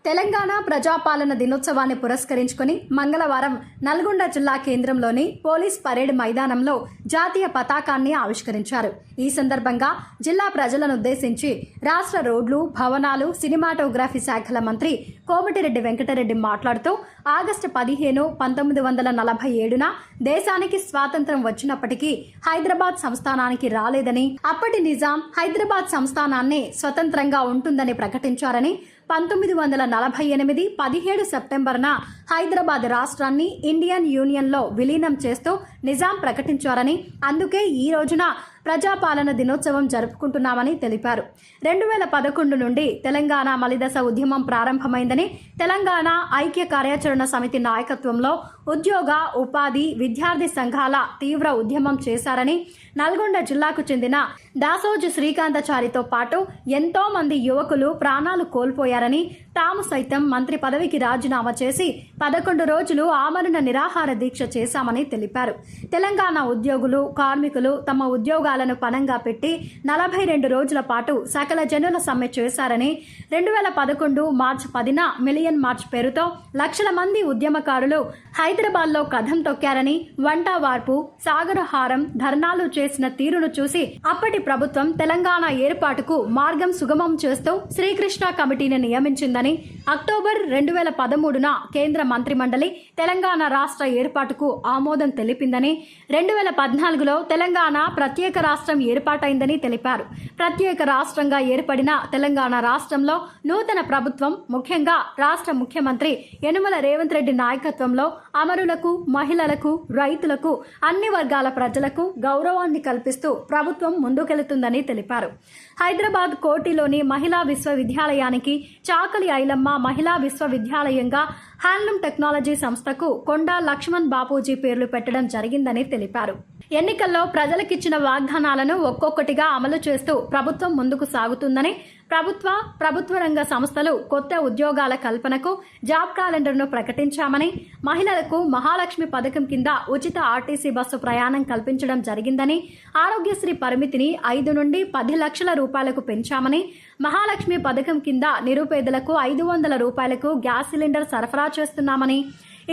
తెలంగాణ ప్రజాపాలన దినోత్సవాన్ని పురస్కరించుకుని మంగళవారం నల్గొండ జిల్లా కేంద్రంలోని పోలీస్ పరేడ్ మైదానంలో జాతీయ పతాకాన్ని ఆవిష్కరించారు. ఈ సందర్భంగా జిల్లా ప్రజలను ఉద్దేశించి రాష్ట్ర రోడ్లు, భవనాలు, సినిమాటోగ్రఫీ శాఖల మంత్రి కోమటిరెడ్డి వెంకటరెడ్డి మాట్లాడుతూ ఆగస్టు 15, 1947న దేశానికి స్వాతంత్ర్యం వచ్చినప్పటికీ హైదరాబాద్ సంస్థానానికి రాలేదని, అప్పటి నిజాం హైదరాబాద్ సంస్థానాన్ని స్వతంత్రంగా ఉంటుందని ప్రకటించారని, 1948 17 సెప్టెంబర్న హైదరాబాద్ రాష్ట్రాన్ని ఇండియన్ యూనియన్లో విలీనం చేస్తూ నిజాం ప్రకటించారని, అందుకే ఈ రోజున ప్రజాపాలన దినోత్సవం జరుపుకుంటున్నామని తెలిపారు. 2011 నుండి తెలంగాణ మలిదశ ఉద్యమం ప్రారంభమైందని, తెలంగాణ ఐక్య కార్యాచరణ సమితి నాయకత్వంలో ఉద్యోగ, ఉపాధి, విద్యార్థి సంఘాల తీవ్ర ఉద్యమం చేశారని, నల్గొండ జిల్లాకు చెందిన దాసోజు శ్రీకాంతాచారితో పాటు ఎంతో మంది యువకులు ప్రాణాలు కోల్పోయారని, తాము సైతం మంత్రి పదవికి రాజీనామా చేసి 11 రోజులు ఆమరణ నిరాహార దీక్ష చేశామని తెలిపారు. తెలంగాణ ఉద్యోగులు, కార్మికులు తమ ఉద్యోగాలను పణంగా పెట్టి 42 రోజుల పాటు సకల జనుల సమ్మె చేశారని, 2011 మార్చి 10న మిలియన్ మార్చ్ పేరుతో లక్షల మంది ఉద్యమకారులు హైదరాబాద్లో కథం తొక్కారని, వంటవార్పు, సాగరహారం, ధర్నాలు చేసిన తీరును చూసి అప్పటి ప్రభుత్వం తెలంగాణ ఏర్పాటుకు మార్గం సుగమం చేస్తూ శ్రీకృష్ణ కమిటీని నియమించిందని, అక్టోబర్ 2013న కేంద్ర మంత్రిమండలి తెలంగాణ రాష్ట్ర ఏర్పాటుకు ఆమోదం తెలిపిందని, 2014లో తెలంగాణ ప్రత్యేక రాష్ట్రం ఏర్పాటైందని తెలిపారు. ప్రత్యేక రాష్ట్రంగా ఏర్పడిన తెలంగాణ రాష్ట్రంలో నూతన ప్రభుత్వం, ముఖ్యంగా రాష్ట్ర ముఖ్యమంత్రి యనుమల రేవంత్ రెడ్డి నాయకత్వంలో అమరులకు, మహిళలకు, రైతులకు, అన్ని వర్గాల ప్రజలకు గౌరవాన్ని కల్పిస్తూ ప్రభుత్వం ముందుకెళుతుందని తెలిపారు. హైదరాబాద్ కోటిలోని మహిళా విశ్వవిద్యాలయానికి చాకలి ఐలమ్మ మహిళా విశ్వవిద్యాలయంగా, హ్యాండ్లూమ్ టెక్నాలజీ సంస్థకు కొండా లక్ష్మణ్ బాపూజీ పేర్లు పెట్టడం జరిగిందని తెలిపారు. ఎన్నికల్లో ప్రజలకిచ్చిన వాగ్దానాలను ఒక్కొక్కటిగా అమలు చేస్తూ ప్రభుత్వం ముందుకు సాగుతుందని, ప్రభుత్వ రంగ సంస్థలు కొత్త ఉద్యోగాల కల్పనకు జాబ్ క్యాలెండర్ను ప్రకటించామని, మహిళలకు మహాలక్ష్మి పథకం కింద ఉచిత ఆర్టీసీ బస్సు ప్రయాణం కల్పించడం జరిగిందని, ఆరోగ్యశ్రీ పరిమితిని 5 నుండి 10 లక్షల రూపాయలకు పెంచామని, మహాలక్ష్మి పథకం కింద నిరుపేదలకు 500 రూపాయలకు గ్యాస్ సిలిండర్ సరఫరా చేస్తున్నామని,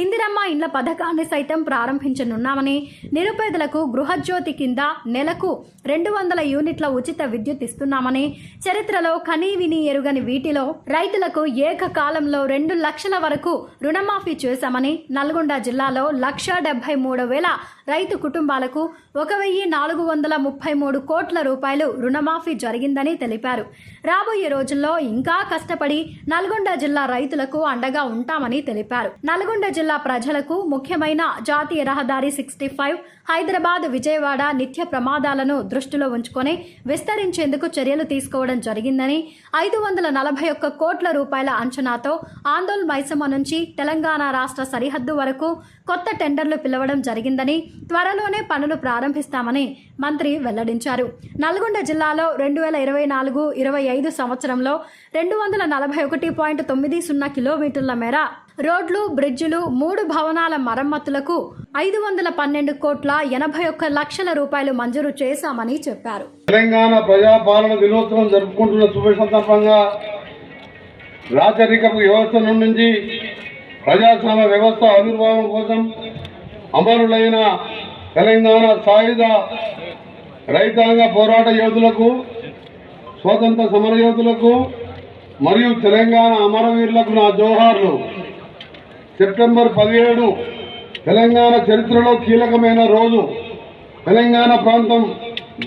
ఇందిరమ్మ ఇండ్ల పథకాన్ని సైతం ప్రారంభించనున్నామని, నిరుపేదలకు గృహజ్యోతి కింద నెలకు 200 యూనిట్ల ఉచిత విద్యుత్ ఇస్తున్నామని, చరిత్రలో కనీ విని ఎరుగని వీటిలో రైతులకు ఏకకాలంలో 2 లక్షల వరకు రుణమాఫీ చేశామని, నల్గొండ జిల్లాలో 1,73,000 రైతు కుటుంబాలకు 1,433 కోట్ల రూపాయలు రుణమాఫీ జరిగిందని తెలిపారు. రాబోయే రోజుల్లో ఇంకా కష్టపడి నల్గొండ జిల్లా రైతులకు అండగా ఉంటామని తెలిపారు. నల్గొండ జిల్లా ప్రజలకు ముఖ్యమైన జాతీయ రహదారి 65 హైదరాబాద్ విజయవాడ నిత్య ప్రమాదాలను దృష్టిలో ఉంచుకొని విస్తరించేందుకు చర్యలు తీసుకోవడం జరిగిందని, 541 కోట్ల రూపాయల అంచనాతో ఆందోళ్ మైసమ్మ నుంచి తెలంగాణ రాష్ట్ర సరిహద్దు వరకు కొత్త టెండర్లు పిలవడం జరిగిందని, త్వరలోనే పనులు ప్రారంభిస్తామని మంత్రి వెల్లడించారు. నల్గొండ జిల్లాలో 2024-25 సంవత్సరంలో 241.90 కిలోమీటర్ల మేర రోడ్లు, బ్రిడ్జిలు, 3 భవనాల మరమ్మతులకు 512 కోట్ల 81 లక్షల రూపాయలు మంజూరు చేశామని చెప్పారు. తెలంగాణ ప్రజాపాలన దినోత్సవం జరుపుకుంటున్న శుభ సందర్భంగా రాచరికపు వ్యవస్థ నుంచి ప్రజాస్వామ్య వ్యవస్థ ఆవిర్భావం కోసం అమరులైన తెలంగాణ సాయుధ రైతాంగ పోరాట యోధులకు, స్వాతంత్ర సమర యోధులకు మరియు తెలంగాణ అమరవీరులకు నా జోహార్లు. సెప్టెంబర్ 17 తెలంగాణ చరిత్రలో కీలకమైన రోజు. తెలంగాణ ప్రాంతం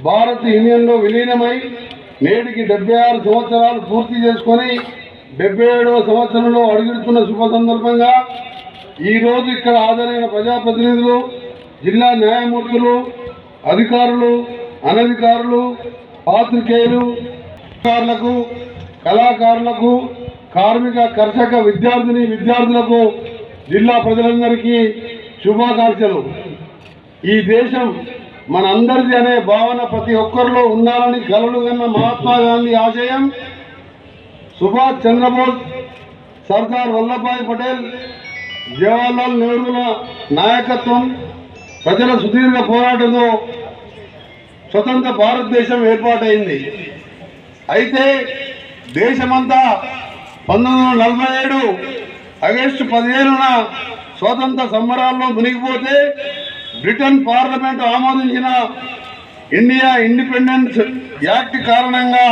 భారత్ యూనియన్లో విలీనమై నేటికి 76 సంవత్సరాలు పూర్తి చేసుకొని 77వ సంవత్సరంలో అడుగుతున్న శుభ సందర్భంగా ఈరోజు ఇక్కడ హాజరైన ప్రజాప్రతినిధులు, జిల్లా న్యాయమూర్తులు, అధికారులు, అనధికారులు, పాత్రికేయులు, కళాకారులకు, కార్మిక, కర్షక, విద్యార్థులకు, జిల్లా ప్రజలందరికీ శుభాకాంక్షలు. ఈ దేశం మనందరిది అనే భావన ప్రతి ఒక్కరిలో ఉండాలని కలలు కన్న మహాత్మా గాంధీ ఆశయం, సుభాష్ చంద్రబోస్, సర్దార్ వల్లభాయ్ పటేల్, జవహర్లాల్ నెహ్రూల నాయకత్వం, ప్రజల సుదీర్ఘ పోరాటంతో స్వతంత్ర భారతదేశం ఏర్పాటైంది. అయితే దేశమంతా 1947 ఆగస్టు 15న స్వాతంత్ర సంబరాల్లో మునిగిపోతే బ్రిటన్ పార్లమెంట్ ఆమోదించిన ఇండియా ఇండిపెండెన్స్ యాక్ట్ కారణంగా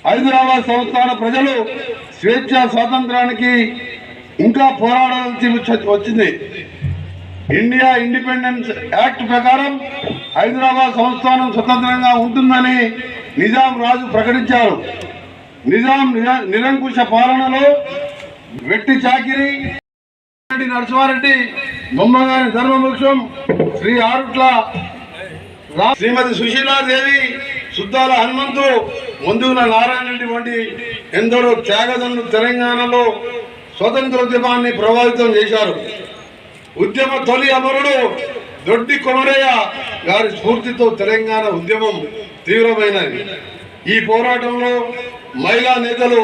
హైదరాబాద్ సంస్థాన ప్రజలు స్వేచ్ఛా స్వాతంత్రానికి ఇంకా పోరాడాల్సి వచ్చింది. ఇండియా ఇండిపెండెన్స్ యాక్ట్ ప్రకారం హైదరాబాద్ సంస్థానం స్వతంత్రంగా ఉంటుందని నిజాం రాజు ప్రకటించారు. నిజాం నిరంకుశ పాలనలో వెట్టి చాకిరి నరసింహారెడ్డి, బొమ్మగారి ధర్మవృక్షం, శ్రీ ఆరుట్ల శ్రీమతి సుశీలాదేవి, సుద్దాల హనుమంతు, ముందుగుల నారాయణ రెడ్డి వంటి ఎందరో త్యాగదనులు తెలంగాణలో స్వతంత్రోద్యమాన్ని ప్రభావితం చేశారు. ఉద్యమ తొలి అమరుడు దొడ్డి కొమరయ్య గారి స్ఫూర్తితో తెలంగాణ ఉద్యమం తీవ్రమైనది. ఈ పోరాటంలో మహిళా నేతలు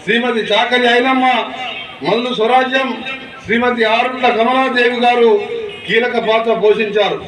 శ్రీమతి చాకలి ఐలమ్మ, మల్లు స్వరాజ్యం, శ్రీమతి ఆరుట్ల కమలాదేవి గారు కీలక పాత్ర పోషించారు.